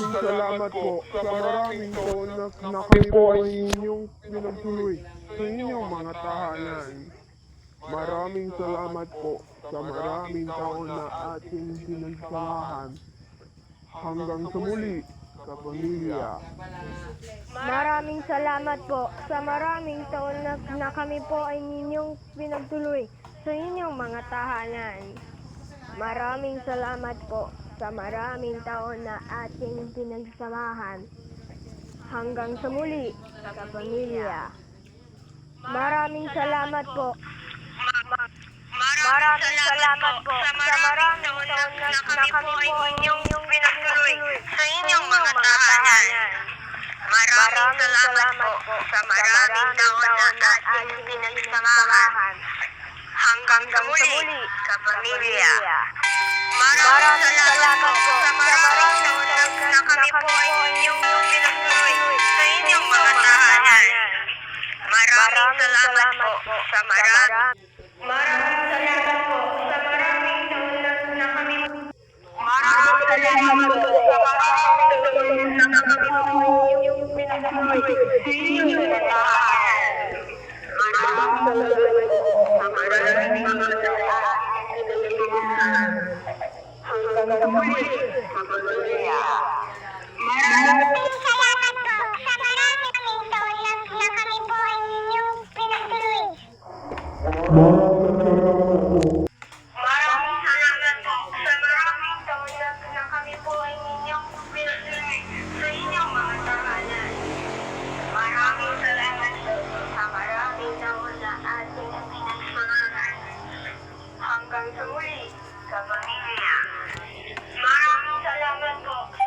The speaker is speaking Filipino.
Maraming salamat po sa maraming taon na kami po ay inyong pinagtuloy sa inyong mga tahanan. Maraming salamat po sa maraming taon na ating pinagsamahan. Hanggang sa muli, kapamilya. Maraming salamat po sa maraming taon na kami po ay ninyong pinagtuloy sa inyong mga tahanan. Maraming salamat po sa maraming taon na ating pinagsamahan. Hanggang sa muli, kapamilya. Maraming salamat po. Maraming salamat po sa maraming taon na kami po ay ninyong pinagtuloy sa inyong mga tahanan. Maraming salamat po sa maraming taon na ating pinagsamahan. Hanggang sa muli, kapamilya. Maraming salamat po sa maraming taon na kami po ay inyong pinagtuloy sa inyong mga tahanan. Maraming salamat po sa maraming taon na kami Maraming salamat po sa maraming taon na kami po ay inyong pinagtuloy sa inyong mga tahanan. Maraming salamat po sa maraming taon na ating pinagsamahan. Hanggang sa muli, kapamilya. Maraming salamat po sa maraming taon na kami po ay inyong pinagtuloy.